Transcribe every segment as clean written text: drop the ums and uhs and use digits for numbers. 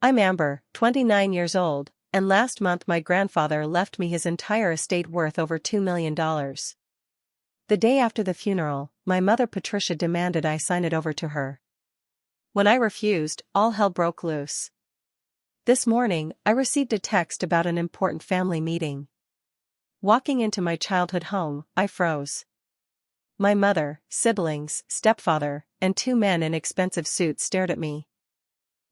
I'm Amber, 29 years old, and last month my grandfather left me his entire estate worth over $2 million. The day after the funeral, my mother Patricia demanded I sign it over to her. When I refused, all hell broke loose. This morning, I received a text about an important family meeting. Walking into my childhood home, I froze. My mother, siblings, stepfather, and two men in expensive suits stared at me.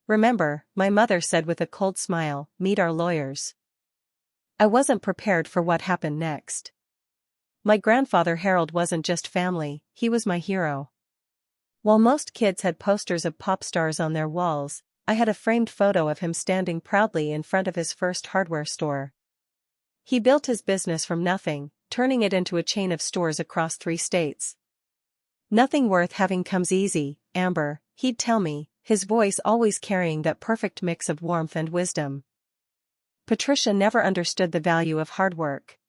"Remember," my mother said with a cold smile, "meet our lawyers." I wasn't prepared for what happened next. My grandfather Harold wasn't just family, he was my hero. While most kids had posters of pop stars on their walls, I had a framed photo of him standing proudly in front of his first hardware store. He built his business from nothing, turning it into a chain of stores across 3 states. "Nothing worth having comes easy, Amber," he'd tell me, his voice always carrying that perfect mix of warmth and wisdom. Patricia never understood the value of hard work.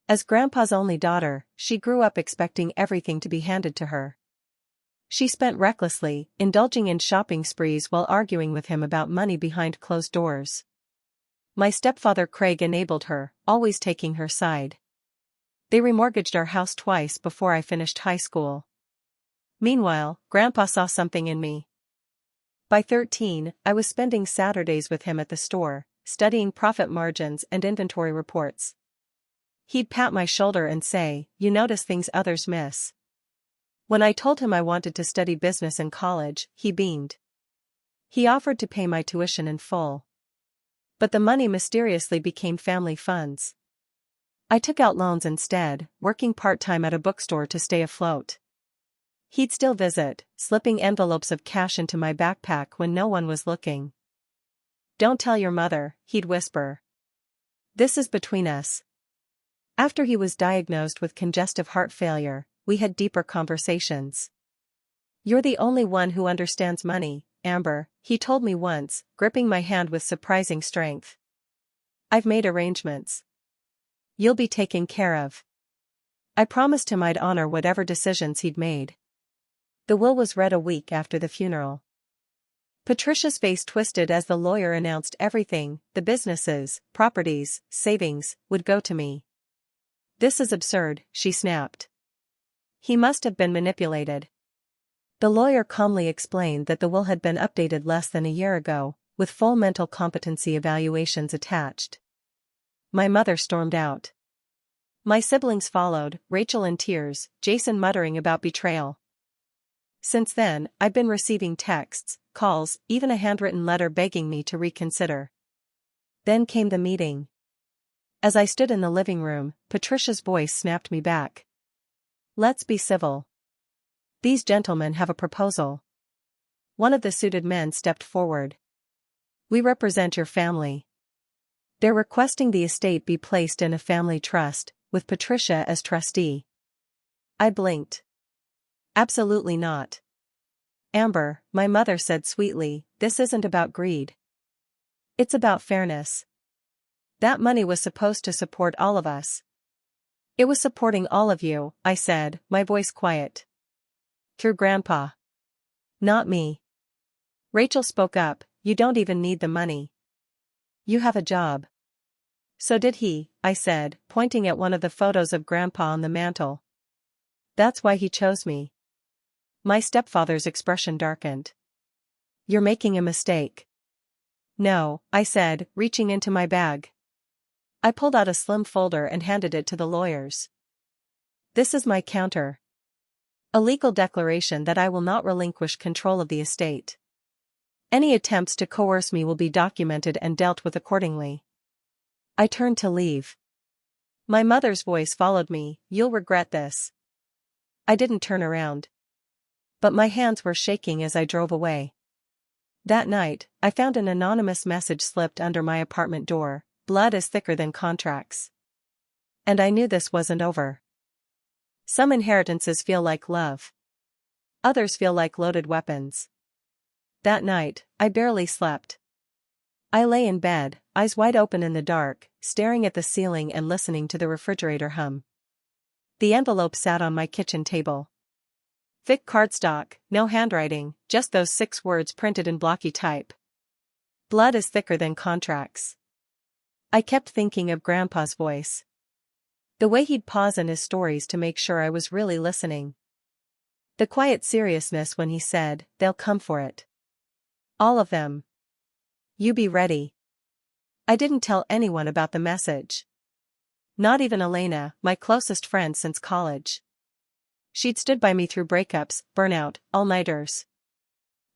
As Grandpa's only daughter, she grew up expecting everything to be handed to her. She spent recklessly, indulging in shopping sprees while arguing with him about money behind closed doors. My stepfather Craig enabled her, always taking her side. They remortgaged our house twice before I finished high school. Meanwhile, Grandpa saw something in me. By 13, I was spending Saturdays with him at the store, studying profit margins and inventory reports. He'd pat my shoulder and say, "You notice things others miss." When I told him I wanted to study business in college, he beamed. He offered to pay my tuition in full. But the money mysteriously became family funds. I took out loans instead, working part-time at a bookstore to stay afloat. He'd still visit, slipping envelopes of cash into my backpack when no one was looking. "Don't tell your mother," he'd whisper. "This is between us." After he was diagnosed with congestive heart failure, we had deeper conversations. "You're the only one who understands money, Amber," he told me once, gripping my hand with surprising strength. "I've made arrangements. You'll be taken care of." I promised him I'd honor whatever decisions he'd made. The will was read a week after the funeral. Patricia's face twisted as the lawyer announced everything, the businesses, properties, savings, would go to me. "This is absurd," she snapped. "He must have been manipulated." The lawyer calmly explained that the will had been updated less than a year ago, with full mental competency evaluations attached. My mother stormed out. My siblings followed, Rachel in tears, Jason muttering about betrayal. Since then, I've been receiving texts, calls, even a handwritten letter begging me to reconsider. Then came the meeting. As I stood in the living room, Patricia's voice snapped me back. "Let's be civil. These gentlemen have a proposal." One of the suited men stepped forward. "We represent your family. They're requesting the estate be placed in a family trust, with Patricia as trustee." I blinked. "Absolutely not. Amber," my mother said sweetly, "this isn't about greed. It's about fairness. That money was supposed to support all of us." "It was supporting all of you," I said, my voice quiet. "Through Grandpa. Not me." Rachel spoke up, "You don't even need the money. You have a job." "So did he," I said, pointing at one of the photos of Grandpa on the mantel. "That's why he chose me." My stepfather's expression darkened. "You're making a mistake." "No," I said, reaching into my bag. I pulled out a slim folder and handed it to the lawyers. "This is my counter. A legal declaration that I will not relinquish control of the estate. Any attempts to coerce me will be documented and dealt with accordingly." I turned to leave. My mother's voice followed me, "You'll regret this." I didn't turn around. But my hands were shaking as I drove away. That night, I found an anonymous message slipped under my apartment door, "Blood is thicker than contracts." And I knew this wasn't over. Some inheritances feel like love. Others feel like loaded weapons. That night, I barely slept. I lay in bed, eyes wide open in the dark, staring at the ceiling and listening to the refrigerator hum. The envelope sat on my kitchen table. Thick cardstock, no handwriting, just those 6 words printed in blocky type. Blood is thicker than contracts. I kept thinking of Grandpa's voice. The way he'd pause in his stories to make sure I was really listening. The quiet seriousness when he said, "They'll come for it. All of them. You be ready." I didn't tell anyone about the message. Not even Elena, my closest friend since college. She'd stood by me through breakups, burnout, all-nighters.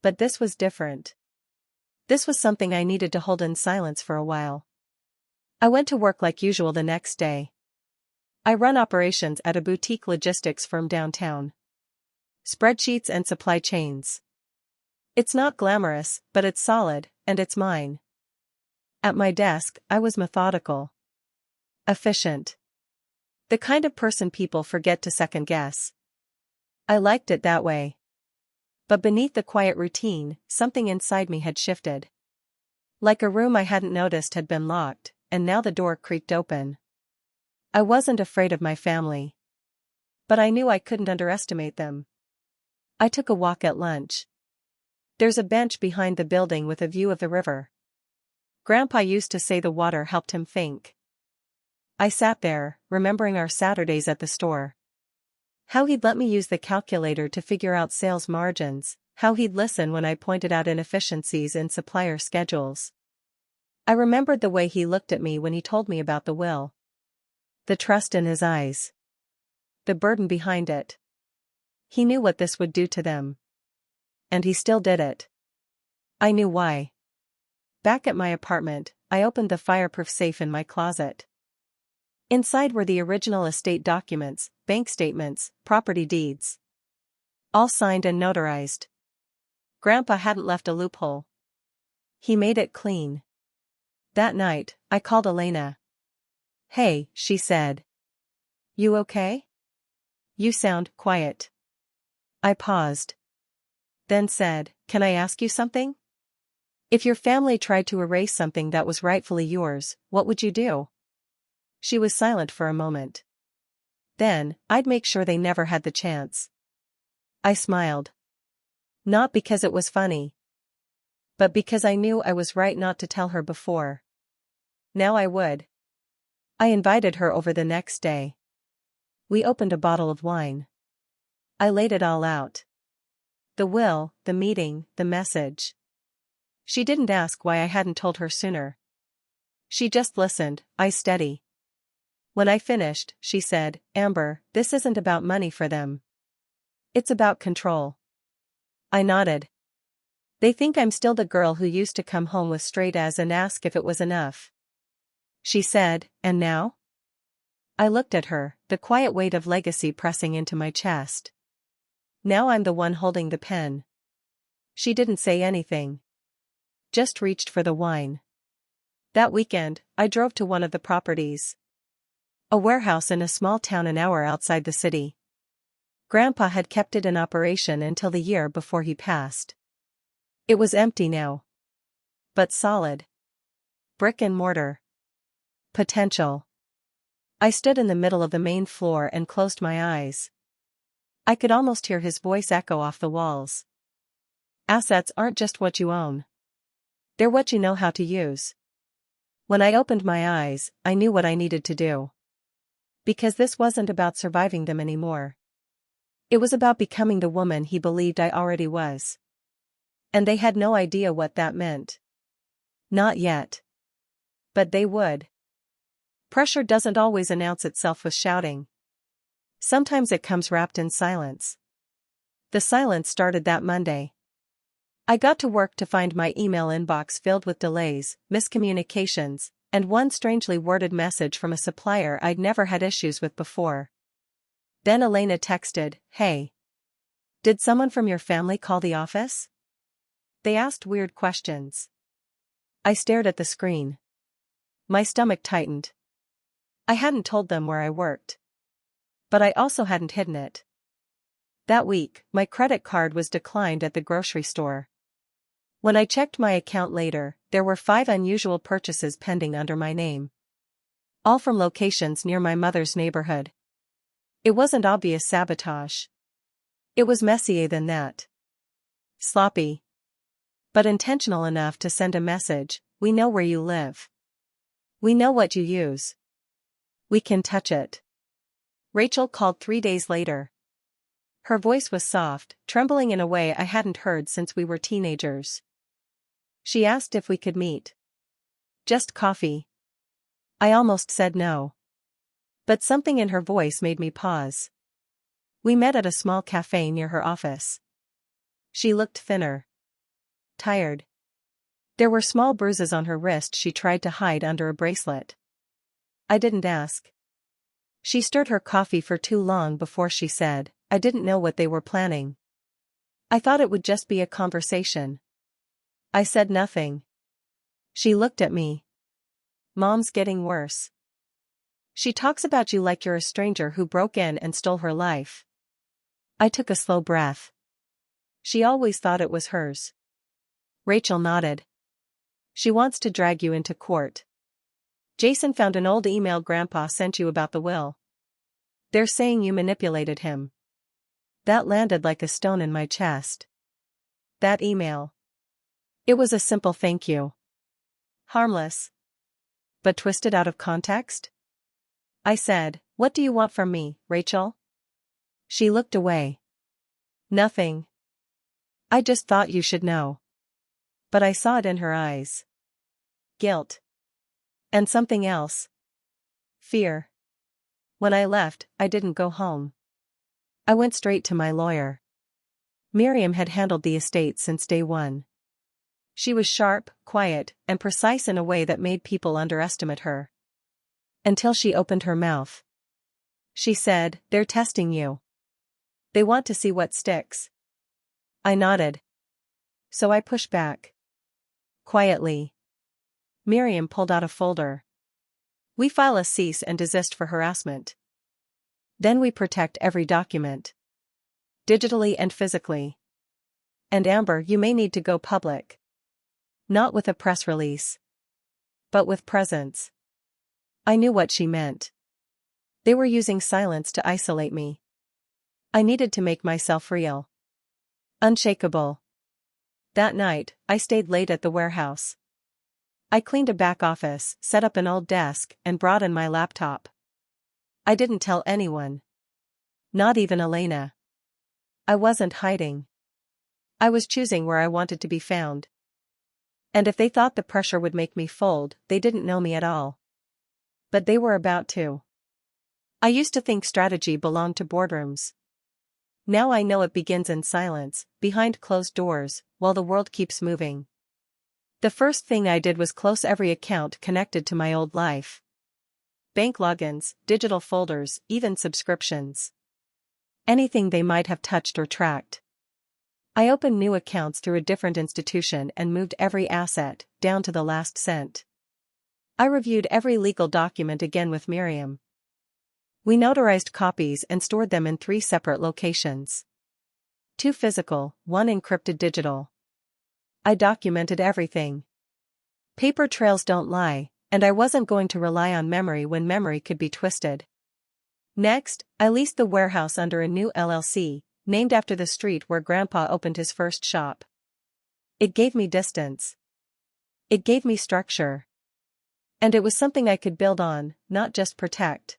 But this was different. This was something I needed to hold in silence for a while. I went to work like usual the next day. I run operations at a boutique logistics firm downtown. Spreadsheets and supply chains. It's not glamorous, but it's solid, and it's mine. At my desk, I was methodical. Efficient. The kind of person people forget to second guess. I liked it that way. But beneath the quiet routine, something inside me had shifted. Like a room I hadn't noticed had been locked, and now the door creaked open. I wasn't afraid of my family. But I knew I couldn't underestimate them. I took a walk at lunch. There's a bench behind the building with a view of the river. Grandpa used to say the water helped him think. I sat there, remembering our Saturdays at the store. How he'd let me use the calculator to figure out sales margins, how he'd listen when I pointed out inefficiencies in supplier schedules. I remembered the way he looked at me when he told me about the will. The trust in his eyes. The burden behind it. He knew what this would do to them. And he still did it. I knew why. Back at my apartment, I opened the fireproof safe in my closet. Inside were the original estate documents, bank statements, property deeds. All signed and notarized. Grandpa hadn't left a loophole. He made it clean. That night, I called Elena. "Hey," she said. "You okay? You sound quiet." I paused. Then said, "Can I ask you something? If your family tried to erase something that was rightfully yours, what would you do?" She was silent for a moment. "Then, I'd make sure they never had the chance." I smiled. Not because it was funny. But because I knew I was right not to tell her before. Now I would. I invited her over the next day. We opened a bottle of wine. I laid it all out. The will, the meeting, the message. She didn't ask why I hadn't told her sooner. She just listened, eyes steady. When I finished, she said, "Amber, this isn't about money for them. It's about control." I nodded. They think I'm still the girl who used to come home with straight A's and ask if it was enough. She said, "And now?" I looked at her, the quiet weight of legacy pressing into my chest. Now I'm the one holding the pen. She didn't say anything. Just reached for the wine. That weekend, I drove to one of the properties. A warehouse in a small town an hour outside the city. Grandpa had kept it in operation until the year before he passed. It was empty now. But solid. Brick and mortar. Potential. I stood in the middle of the main floor and closed my eyes. I could almost hear his voice echo off the walls. Assets aren't just what you own. They're what you know how to use. When I opened my eyes, I knew what I needed to do. Because this wasn't about surviving them anymore. It was about becoming the woman he believed I already was. And they had no idea what that meant. Not yet. But they would. Pressure doesn't always announce itself with shouting. Sometimes it comes wrapped in silence. The silence started that Monday. I got to work to find my email inbox filled with delays, miscommunications, and one strangely worded message from a supplier I'd never had issues with before. Then Elena texted, "Hey. Did someone from your family call the office? They asked weird questions." I stared at the screen. My stomach tightened. I hadn't told them where I worked. But I also hadn't hidden it. That week, my credit card was declined at the grocery store. When I checked my account later, there were 5 unusual purchases pending under my name. All from locations near my mother's neighborhood. It wasn't obvious sabotage. It was messier than that. Sloppy. but intentional enough to send a message: we know where you live. We know what you use. We can touch it. Rachel called 3 days later. Her voice was soft, trembling in a way I hadn't heard since we were teenagers. She asked if we could meet. Just coffee. I almost said no. But something in her voice made me pause. We met at a small cafe near her office. She looked thinner. Tired. There were small bruises on her wrist she tried to hide under a bracelet. I didn't ask. She stirred her coffee for too long before she said, I didn't know what they were planning. I thought it would just be a conversation. I said nothing. She looked at me. Mom's getting worse. She talks about you like you're a stranger who broke in and stole her life. I took a slow breath. She always thought it was hers. Rachel nodded. She wants to drag you into court. Jason found an old email Grandpa sent you about the will. They're saying you manipulated him. That landed like a stone in my chest. That email. It was a simple thank you. Harmless. But twisted out of context? I said, what do you want from me, Rachel? She looked away. Nothing. I just thought you should know. But I saw it in her eyes. Guilt. And something else. Fear. When I left, I didn't go home. I went straight to my lawyer. Miriam had handled the estate since day one. She was sharp, quiet, and precise in a way that made people underestimate her. Until she opened her mouth. She said, they're testing you. They want to see what sticks. I nodded. So I pushed back. Quietly. Miriam pulled out a folder. We file a cease and desist for harassment. Then we protect every document. Digitally and physically. And Amber, you may need to go public. Not with a press release. But with presence. I knew what she meant. They were using silence to isolate me. I needed to make myself real. Unshakable. That night, I stayed late at the warehouse. I cleaned a back office, set up an old desk, and brought in my laptop. I didn't tell anyone. Not even Elena. I wasn't hiding. I was choosing where I wanted to be found. And if they thought the pressure would make me fold, they didn't know me at all. But they were about to. I used to think strategy belonged to boardrooms. Now I know it begins in silence, behind closed doors, while the world keeps moving. The first thing I did was close every account connected to my old life. Bank logins, digital folders, even subscriptions. Anything they might have touched or tracked. I opened new accounts through a different institution and moved every asset, down to the last cent. I reviewed every legal document again with Miriam. We notarized copies and stored them in 3 separate locations. 2 physical, 1 encrypted digital. I documented everything. Paper trails don't lie, and I wasn't going to rely on memory when memory could be twisted. Next, I leased the warehouse under a new LLC, named after the street where Grandpa opened his first shop. It gave me distance. It gave me structure. And it was something I could build on, not just protect.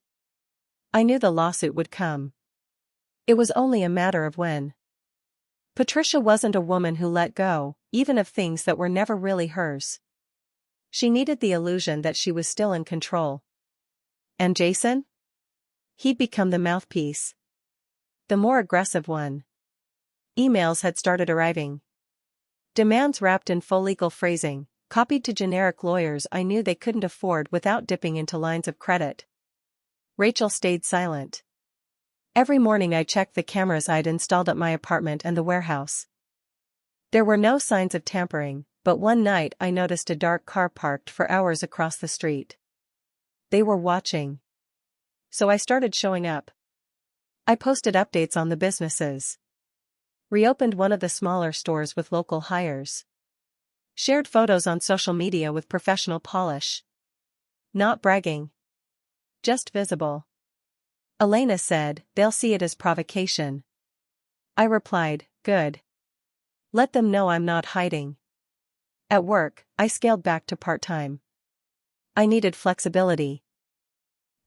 I knew the lawsuit would come. It was only a matter of when. Patricia wasn't a woman who let go, even of things that were never really hers. She needed the illusion that she was still in control. And Jason? He'd become the mouthpiece. The more aggressive one. Emails had started arriving. Demands wrapped in full legal phrasing, copied to generic lawyers I knew they couldn't afford without dipping into lines of credit. Rachel stayed silent. Every morning I checked the cameras I'd installed at my apartment and the warehouse. There were no signs of tampering, but one night I noticed a dark car parked for hours across the street. They were watching. So I started showing up. I posted updates on the businesses. Reopened one of the smaller stores with local hires. Shared photos on social media with professional polish. Not bragging. Just visible. Elena said, they'll see it as provocation. I replied, good. Let them know I'm not hiding. At work, I scaled back to part-time. I needed flexibility.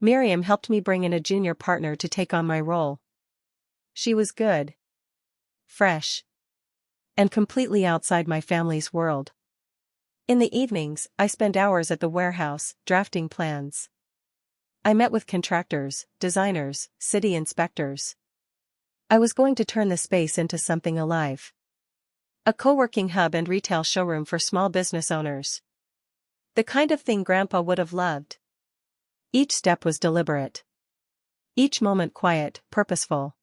Miriam helped me bring in a junior partner to take on my role. She was good, fresh, and completely outside my family's world. In the evenings, I spent hours at the warehouse, drafting plans. I met with contractors, designers, city inspectors. I was going to turn the space into something alive. A co-working hub and retail showroom for small business owners. The kind of thing Grandpa would have loved. Each step was deliberate. Each moment quiet, purposeful.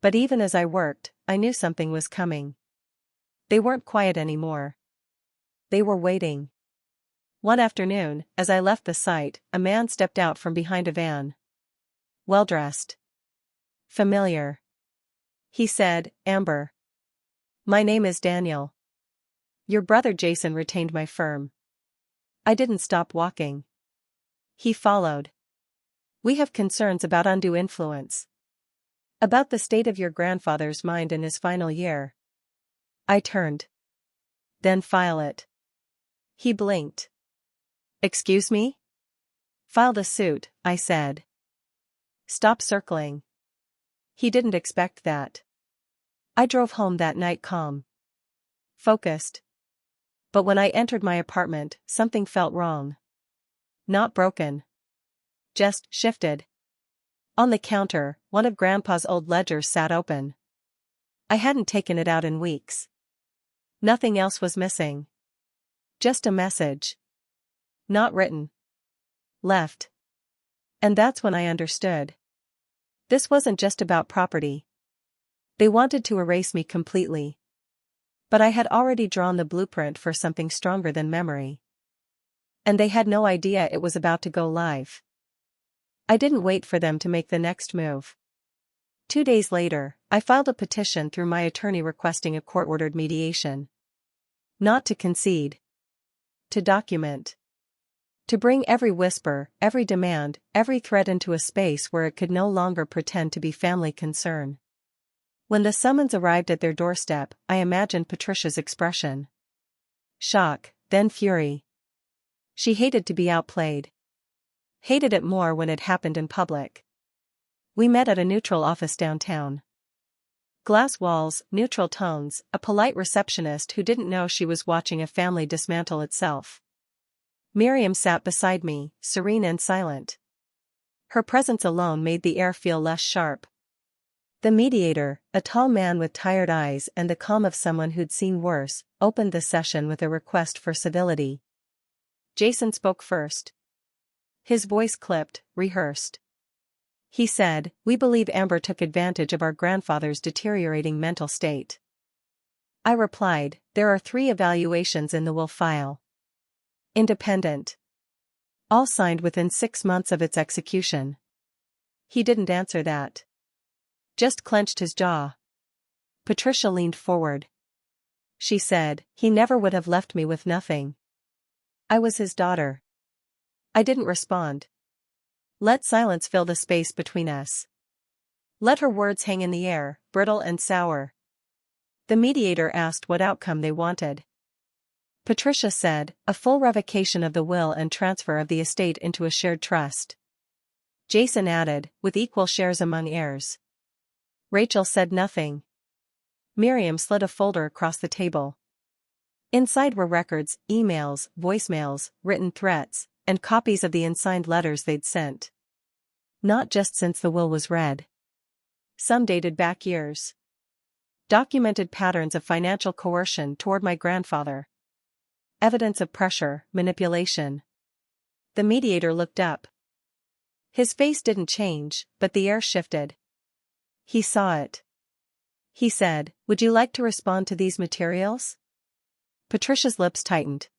But even as I worked, I knew something was coming. They weren't quiet anymore. They were waiting. One afternoon, as I left the site, a man stepped out from behind a van. Well-dressed. Familiar. He said, "Amber. My name is Daniel. Your brother Jason retained my firm." I didn't stop walking. He followed. "We have concerns about undue influence. About the state of your grandfather's mind in his final year." I turned. "Then file it." He blinked. "Excuse me?" "File the suit," I said. "Stop circling." He didn't expect that. I drove home that night calm. Focused. But when I entered my apartment, something felt wrong. Not broken. Just shifted. On the counter, one of Grandpa's old ledgers sat open. I hadn't taken it out in weeks. Nothing else was missing. Just a message. Not written. Left. And that's when I understood. This wasn't just about property. They wanted to erase me completely. But I had already drawn the blueprint for something stronger than memory. And they had no idea it was about to go live. I didn't wait for them to make the next move. 2 days later, I filed a petition through my attorney requesting a court-ordered mediation. Not to concede. To document. To bring every whisper, every demand, every threat into a space where it could no longer pretend to be family concern. When the summons arrived at their doorstep, I imagined Patricia's expression. Shock, then fury. She hated to be outplayed. Hated it more when it happened in public. We met at a neutral office downtown. Glass walls, neutral tones, a polite receptionist who didn't know she was watching a family dismantle itself. Miriam sat beside me, serene and silent. Her presence alone made the air feel less sharp. The mediator, a tall man with tired eyes and the calm of someone who'd seen worse, opened the session with a request for civility. Jason spoke first. His voice clipped, rehearsed. He said, "We believe Amber took advantage of our grandfather's deteriorating mental state." I replied, "There are 3 evaluations in the will file. Independent. All signed within 6 months of its execution." He didn't answer that. Just clenched his jaw. Patricia leaned forward. She said, "He never would have left me with nothing. I was his daughter." I didn't respond. Let silence fill the space between us. Let her words hang in the air, brittle and sour. The mediator asked what outcome they wanted. Patricia said, "A full revocation of the will and transfer of the estate into a shared trust." Jason added, "With equal shares among heirs." Rachel said nothing. Miriam slid a folder across the table. Inside were records, emails, voicemails, written threats, and copies of the unsigned letters they'd sent. Not just since the will was read. Some dated back years. Documented patterns of financial coercion toward my grandfather. Evidence of pressure, manipulation. The mediator looked up. His face didn't change, but the air shifted. He saw it. He said, "Would you like to respond to these materials?" Patricia's lips tightened.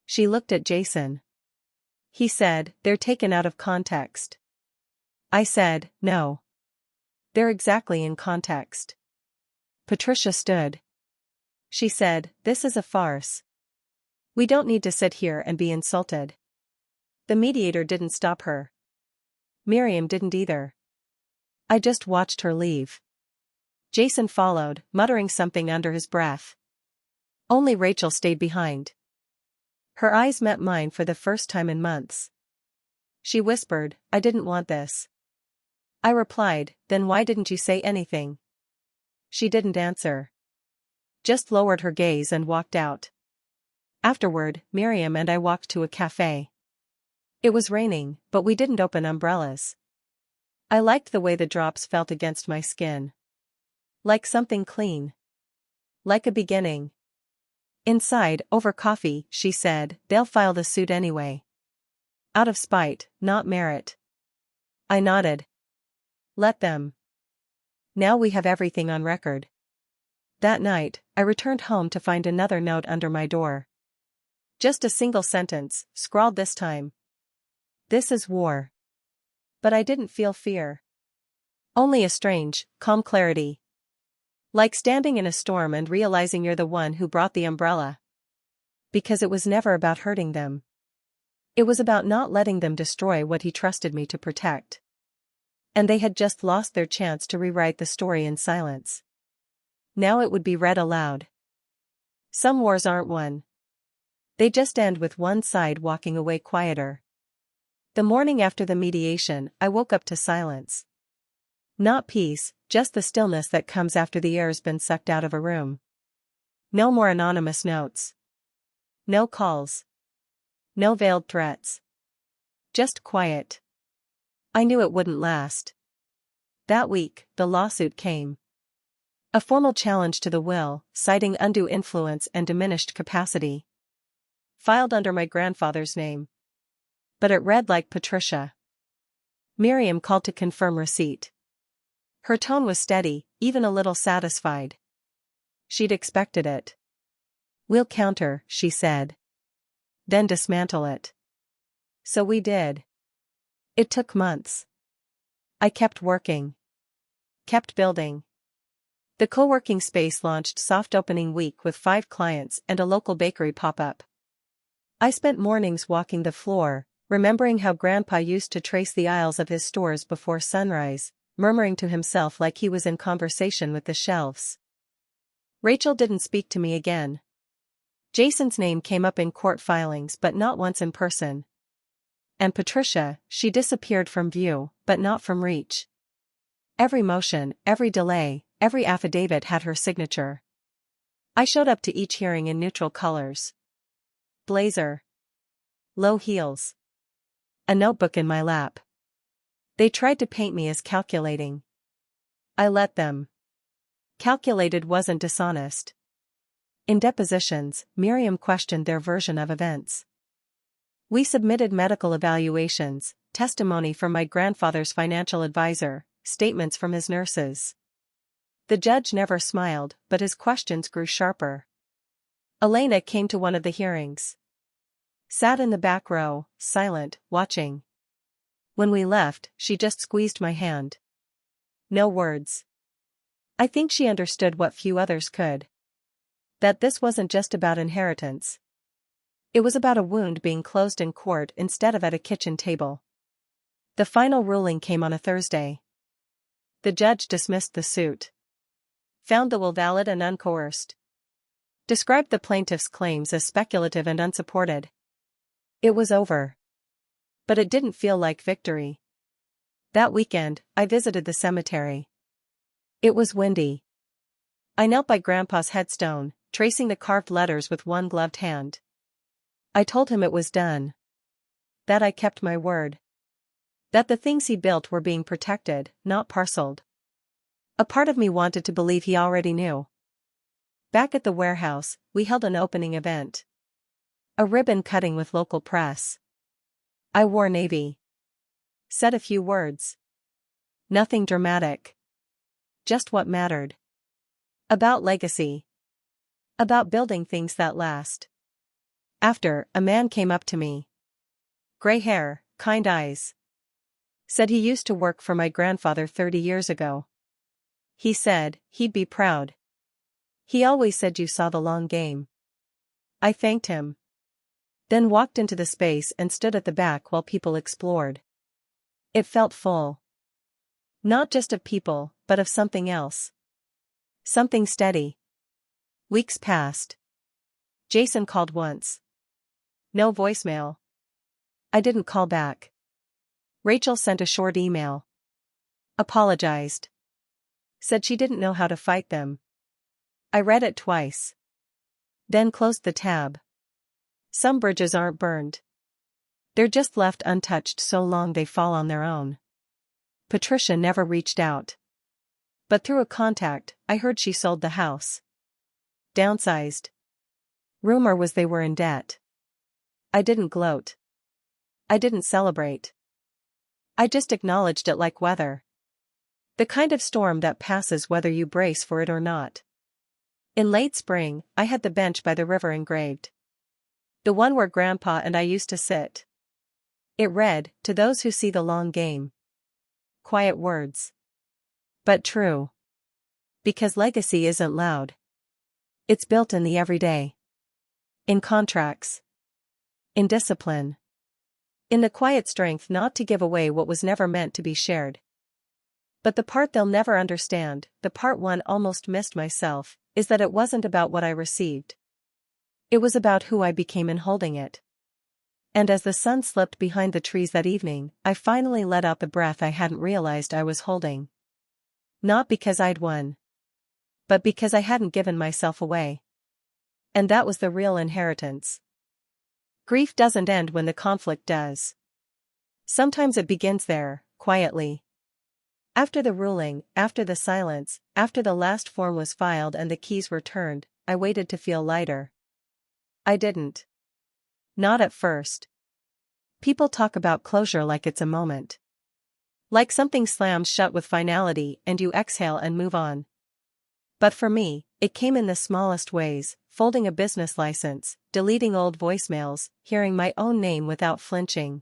She looked at Jason. He said, "They're taken out of context." I said, "No. They're exactly in context." Patricia stood. She said, "This is a farce. We don't need to sit here and be insulted." The mediator didn't stop her. Miriam didn't either. I just watched her leave. Jason followed, muttering something under his breath. Only Rachel stayed behind. Her eyes met mine for the first time in months. She whispered, "I didn't want this." I replied, "Then why didn't you say anything?" She didn't answer. Just lowered her gaze and walked out. Afterward, Miriam and I walked to a cafe. It was raining, but we didn't open umbrellas. I liked the way the drops felt against my skin. Like something clean. Like a beginning. Inside, over coffee, she said, "They'll file the suit anyway. Out of spite, not merit." I nodded. Let them. Now we have everything on record. That night, I returned home to find another note under my door. Just a single sentence, scrawled this time. "This is war." But I didn't feel fear. Only a strange, calm clarity. Like standing in a storm and realizing you're the one who brought the umbrella. Because it was never about hurting them. It was about not letting them destroy what he trusted me to protect. And they had just lost their chance to rewrite the story in silence. Now it would be read aloud. Some wars aren't won. They just end with one side walking away quieter. The morning after the mediation, I woke up to silence. Not peace, just the stillness that comes after the air's been sucked out of a room. No more anonymous notes. No calls. No veiled threats. Just quiet. I knew it wouldn't last. That week, the lawsuit came. A formal challenge to the will, citing undue influence and diminished capacity. Filed under my grandfather's name. But it read like Patricia. Miriam called to confirm receipt. Her tone was steady, even a little satisfied. She'd expected it. "We'll counter," she said. "Then dismantle it." So we did. It took months. I kept working. Kept building. The co-working space launched soft opening week with 5 clients and a local bakery pop-up. I spent mornings walking the floor, remembering how Grandpa used to trace the aisles of his stores before sunrise, murmuring to himself like he was in conversation with the shelves. Rachel didn't speak to me again. Jason's name came up in court filings but not once in person. And Patricia, she disappeared from view, but not from reach. Every motion, every delay, every affidavit had her signature. I showed up to each hearing in neutral colors. Blazer. Low heels. A notebook in my lap. They tried to paint me as calculating. I let them. Calculated wasn't dishonest. In depositions, Miriam questioned their version of events. We submitted medical evaluations, testimony from my grandfather's financial advisor, statements from his nurses. The judge never smiled, but his questions grew sharper. Elena came to one of the hearings. Sat in the back row, silent, watching. When we left, she just squeezed my hand. No words. I think she understood what few others could. That this wasn't just about inheritance. It was about a wound being closed in court instead of at a kitchen table. The final ruling came on a Thursday. The judge dismissed the suit. Found the will valid and uncoerced. Described the plaintiff's claims as speculative and unsupported. It was over. But it didn't feel like victory. That weekend, I visited the cemetery. It was windy. I knelt by Grandpa's headstone, tracing the carved letters with one gloved hand. I told him it was done. That I kept my word. That the things he built were being protected, not parceled. A part of me wanted to believe he already knew. Back at the warehouse, we held an opening event. A ribbon cutting with local press. I wore navy. Said a few words. Nothing dramatic. Just what mattered. About legacy. About building things that last. After, a man came up to me. Gray hair, kind eyes. Said he used to work for my grandfather 30 years ago. He said, he'd be proud. He always said you saw the long game. I thanked him. Then walked into the space and stood at the back while people explored. It felt full. Not just of people, but of something else. Something steady. Weeks passed. Jason called once. No voicemail. I didn't call back. Rachel sent a short email. Apologized. Said she didn't know how to fight them. I read it twice. Then closed the tab. Some bridges aren't burned. They're just left untouched so long they fall on their own. Patricia never reached out. But through a contact, I heard she sold the house. Downsized. Rumor was they were in debt. I didn't gloat. I didn't celebrate. I just acknowledged it like weather. The kind of storm that passes whether you brace for it or not. In late spring, I had the bench by the river engraved. The one where Grandpa and I used to sit. It read, "To those who see the long game." Quiet words. But true. Because legacy isn't loud. It's built in the everyday. In contracts. In discipline. In the quiet strength not to give away what was never meant to be shared. But the part they'll never understand, the part one almost missed myself, is that it wasn't about what I received. It was about who I became in holding it. And as the sun slipped behind the trees that evening, I finally let out the breath I hadn't realized I was holding. Not because I'd won. But because I hadn't given myself away. And that was the real inheritance. Grief doesn't end when the conflict does. Sometimes it begins there, quietly. After the ruling, after the silence, after the last form was filed and the keys were turned, I waited to feel lighter. I didn't. Not at first. People talk about closure like it's a moment. Like something slams shut with finality and you exhale and move on. But for me, it came in the smallest ways, folding a business license, deleting old voicemails, hearing my own name without flinching.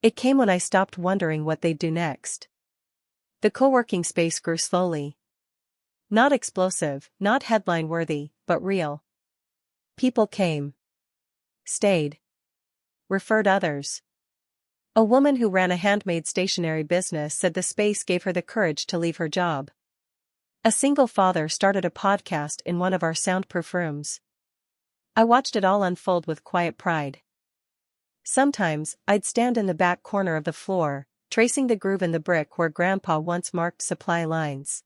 It came when I stopped wondering what they'd do next. The co-working space grew slowly. Not explosive, not headline-worthy, but real. People came. Stayed. Referred others. A woman who ran a handmade stationery business said the space gave her the courage to leave her job. A single father started a podcast in one of our soundproof rooms. I watched it all unfold with quiet pride. Sometimes, I'd stand in the back corner of the floor, tracing the groove in the brick where Grandpa once marked supply lines.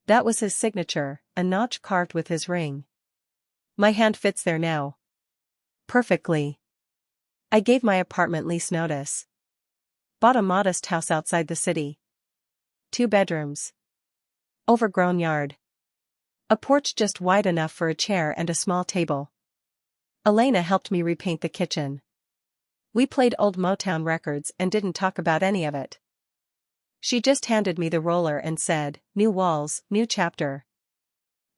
That was his signature, a notch carved with his ring. My hand fits there now. Perfectly. I gave my apartment lease notice. Bought a modest house outside the city. 2 bedrooms. Overgrown yard. A porch just wide enough for a chair and a small table. Elena helped me repaint the kitchen. We played old Motown records and didn't talk about any of it. She just handed me the roller and said, "New walls, new chapter."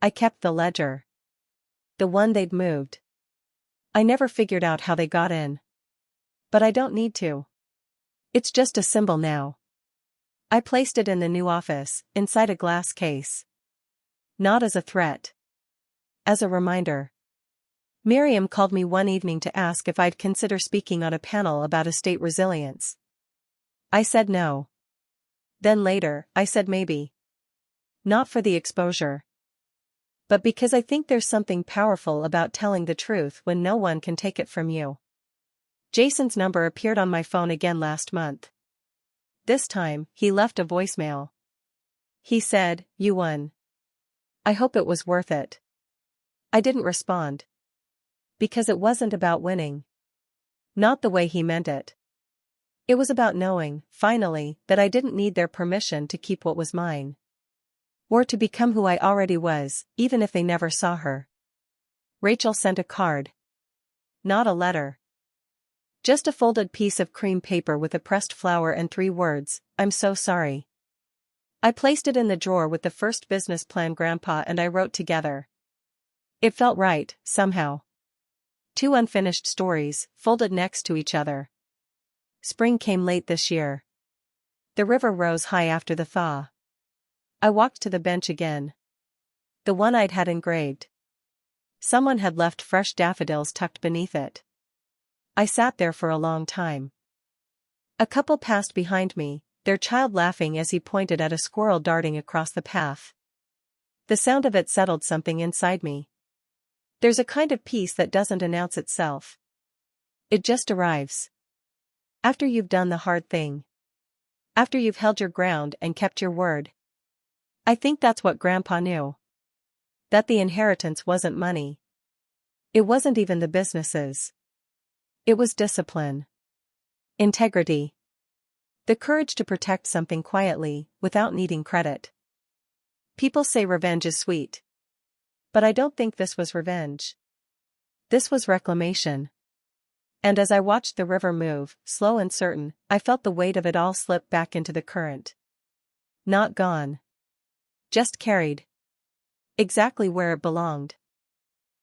I kept the ledger. The one they'd moved. I never figured out how they got in. But I don't need to. It's just a symbol now. I placed it in the new office, inside a glass case. Not as a threat. As a reminder. Miriam called me one evening to ask if I'd consider speaking on a panel about estate resilience. I said no. Then later, I said maybe. Not for the exposure. But because I think there's something powerful about telling the truth when no one can take it from you. Jason's number appeared on my phone again last month. This time, he left a voicemail. He said, "You won. I hope it was worth it." I didn't respond. Because it wasn't about winning. Not the way he meant it. It was about knowing, finally, that I didn't need their permission to keep what was mine. Or to become who I already was, even if they never saw her. Rachel sent a card. Not a letter. Just a folded piece of cream paper with a pressed flower and 3 words, "I'm so sorry." I placed it in the drawer with the first business plan Grandpa and I wrote together. It felt right, somehow. 2 unfinished stories, folded next to each other. Spring came late this year. The river rose high after the thaw. I walked to the bench again. The one I'd had engraved. Someone had left fresh daffodils tucked beneath it. I sat there for a long time. A couple passed behind me, their child laughing as he pointed at a squirrel darting across the path. The sound of it settled something inside me. There's a kind of peace that doesn't announce itself. It just arrives. After you've done the hard thing. After you've held your ground and kept your word. I think that's what Grandpa knew. That the inheritance wasn't money. It wasn't even the businesses. It was discipline. Integrity. The courage to protect something quietly, without needing credit. People say revenge is sweet. But I don't think this was revenge. This was reclamation. And as I watched the river move, slow and certain, I felt the weight of it all slip back into the current. Not gone. Just carried. Exactly where it belonged.